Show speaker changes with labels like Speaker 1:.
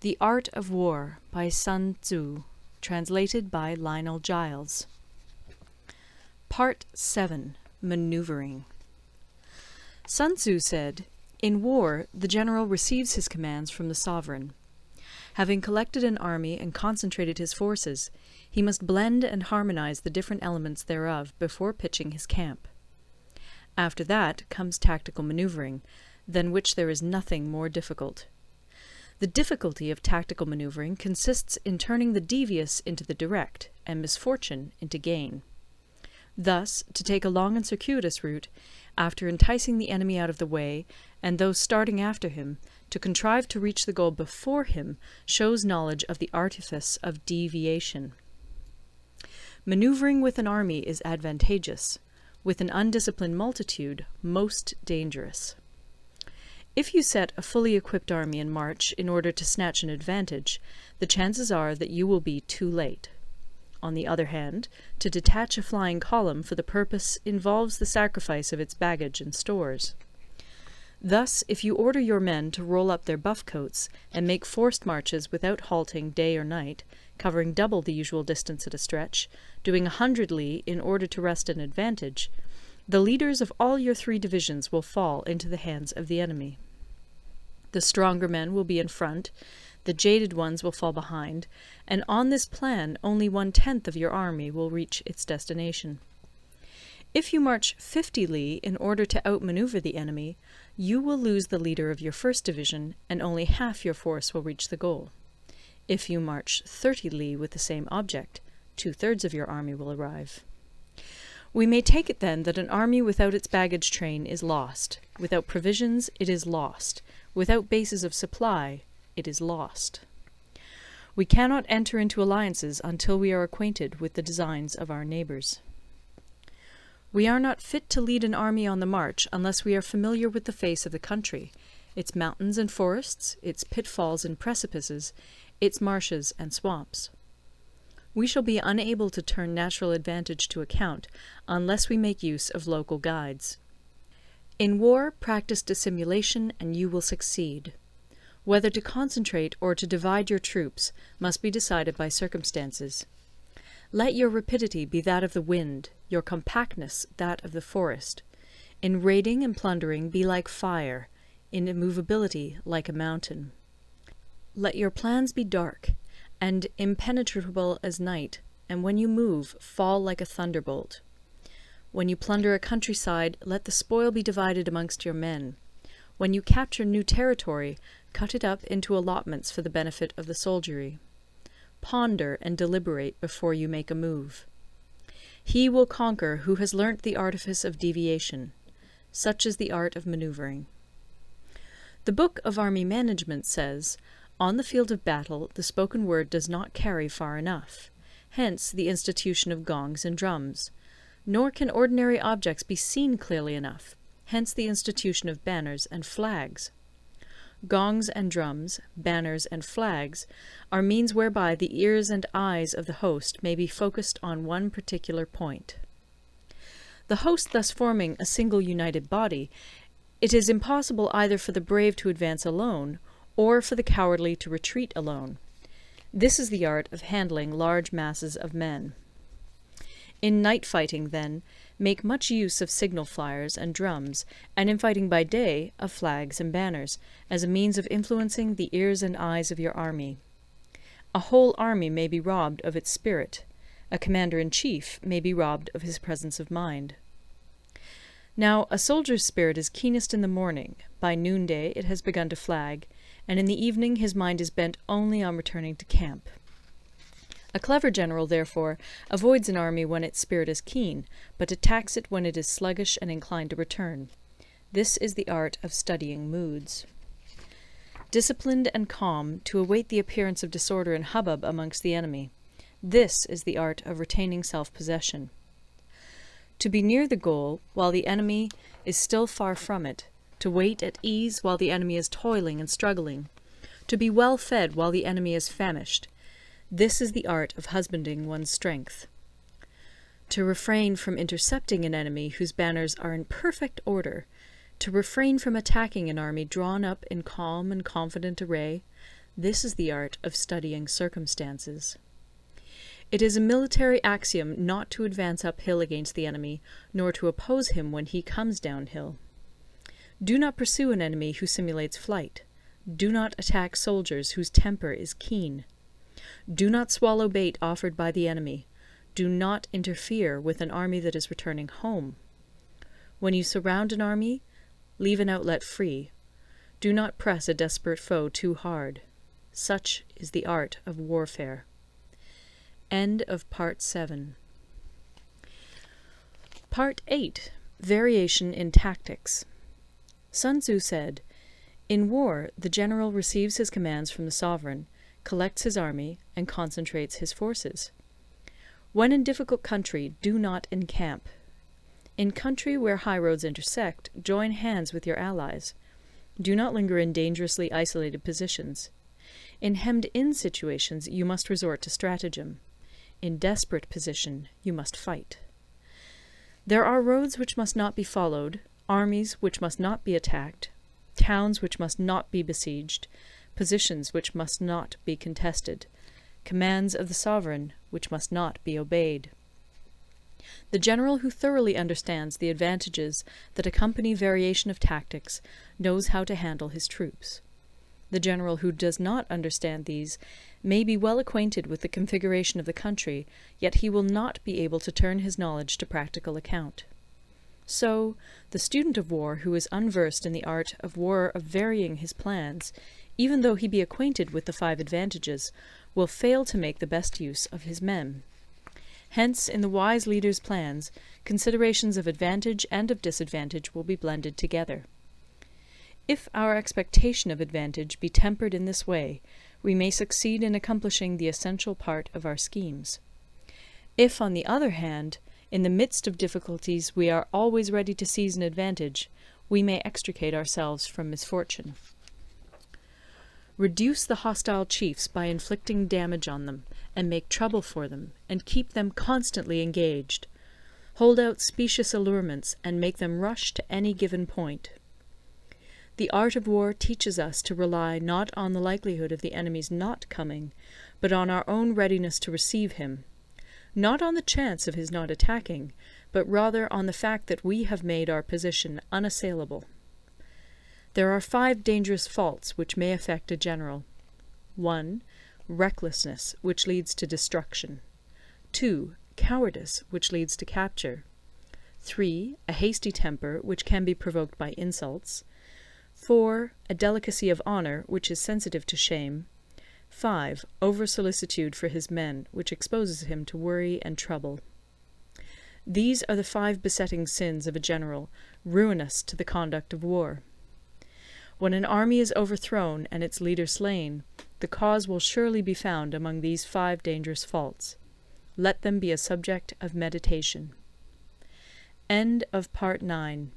Speaker 1: The Art of War by Sun Tzu, translated by Lionel Giles. Part 7. Maneuvering. Sun Tzu said, "In war, the general receives his commands from the sovereign. Having collected an army and concentrated his forces, he must blend and harmonize the different elements thereof before pitching his camp. After that comes tactical maneuvering, than which there is nothing more difficult. The difficulty of tactical maneuvering consists in turning the devious into the direct, and misfortune into gain. Thus, to take a long and circuitous route, after enticing the enemy out of the way, and those starting after him, to contrive to reach the goal before him, shows knowledge of the artifice of deviation. Maneuvering with an army is advantageous, with an undisciplined multitude most dangerous. If you set a fully equipped army in march in order to snatch an advantage, the chances are that you will be too late. On the other hand, to detach a flying column for the purpose involves the sacrifice of its baggage and stores. Thus, if you order your men to roll up their buff coats and make forced marches without halting day or night, covering double the usual distance at a stretch, doing 100 li in order to wrest an advantage, the leaders of all your 3 divisions will fall into the hands of the enemy. The stronger men will be in front, the jaded ones will fall behind, and on this plan only 1/10 of your army will reach its destination. If you march 50 li in order to outmaneuver the enemy, you will lose the leader of your first division, and only half your force will reach the goal. If you march 30 li with the same object, 2/3 of your army will arrive. We may take it then that an army without its baggage train is lost. Without provisions, it is lost. Without bases of supply, it is lost. We cannot enter into alliances until we are acquainted with the designs of our neighbours. We are not fit to lead an army on the march unless we are familiar with the face of the country, its mountains and forests, its pitfalls and precipices, its marshes and swamps. We shall be unable to turn natural advantage to account unless we make use of local guides. In war, practice dissimulation and you will succeed. Whether to concentrate or to divide your troops must be decided by circumstances. Let your rapidity be that of the wind, your compactness that of the forest. In raiding and plundering be like fire, in immovability like a mountain. Let your plans be dark, and impenetrable as night, and when you move, fall like a thunderbolt. When you plunder a countryside, let the spoil be divided amongst your men. When you capture new territory, cut it up into allotments for the benefit of the soldiery. Ponder and deliberate before you make a move. He will conquer who has learnt the artifice of deviation. Such is the art of maneuvering. The Book of Army Management says, "On the field of battle, the spoken word does not carry far enough. Hence the institution of gongs and drums. Nor can ordinary objects be seen clearly enough. Hence the institution of banners and flags. Gongs and drums, banners and flags, are means whereby the ears and eyes of the host may be focused on one particular point. The host thus forming a single united body, it is impossible either for the brave to advance alone, or for the cowardly to retreat alone. This is the art of handling large masses of men. In night fighting, then, make much use of signal flyers and drums, and in fighting by day, of flags and banners, as a means of influencing the ears and eyes of your army. A whole army may be robbed of its spirit. A commander-in-chief may be robbed of his presence of mind. Now, a soldier's spirit is keenest in the morning, by noonday it has begun to flag, and in the evening his mind is bent only on returning to camp. A clever general, therefore, avoids an army when its spirit is keen, but attacks it when it is sluggish and inclined to return. This is the art of studying moods. Disciplined and calm, to await the appearance of disorder and hubbub amongst the enemy. This is the art of retaining self-possession. To be near the goal while the enemy is still far from it, to wait at ease while the enemy is toiling and struggling, to be well fed while the enemy is famished. This is the art of husbanding one's strength. To refrain from intercepting an enemy whose banners are in perfect order, to refrain from attacking an army drawn up in calm and confident array, This is the art of studying circumstances. It is a military axiom not to advance uphill against the enemy, nor to oppose him when he comes downhill. Do not pursue an enemy who simulates flight. Do not attack soldiers whose temper is keen. Do not swallow bait offered by the enemy. Do not interfere with an army that is returning home. When you surround an army, leave an outlet free. Do not press a desperate foe too hard. Such is the art of warfare. End of Part 7. Part 8. Variation in Tactics. Sun Tzu said, "In war, the general receives his commands from the sovereign, collects his army, and concentrates his forces. When in difficult country, do not encamp. In country where high roads intersect, join hands with your allies. Do not linger in dangerously isolated positions. In hemmed-in situations, you must resort to stratagem. In desperate position, you must fight. There are roads which must not be followed, armies which must not be attacked, towns which must not be besieged, positions which must not be contested, commands of the sovereign which must not be obeyed." The general who thoroughly understands the advantages that accompany variation of tactics knows how to handle his troops. The general who does not understand these may be well acquainted with the configuration of the country, yet he will not be able to turn his knowledge to practical account. So, the student of war who is unversed in the art of war of varying his plans, even though he be acquainted with the 5 advantages, will fail to make the best use of his men. Hence, in the wise leader's plans, considerations of advantage and of disadvantage will be blended together. If our expectation of advantage be tempered in this way, we may succeed in accomplishing the essential part of our schemes. If, on the other hand, in the midst of difficulties we are always ready to seize an advantage, we may extricate ourselves from misfortune. Reduce the hostile chiefs by inflicting damage on them, and make trouble for them, and keep them constantly engaged. Hold out specious allurements, and make them rush to any given point. The art of war teaches us to rely not on the likelihood of the enemy's not coming, but on our own readiness to receive him, not on the chance of his not attacking, but rather on the fact that we have made our position unassailable. There are 5 dangerous faults which may affect a general. 1. Recklessness, which leads to destruction. 2. Cowardice, which leads to capture. 3. A hasty temper, which can be provoked by insults. 4. A delicacy of honour, which is sensitive to shame. 5. Over-solicitude for his men, which exposes him to worry and trouble. These are the 5 besetting sins of a general, ruinous to the conduct of war. When an army is overthrown and its leader slain, the cause will surely be found among these 5 dangerous faults. Let them be a subject of meditation. End of Part 9.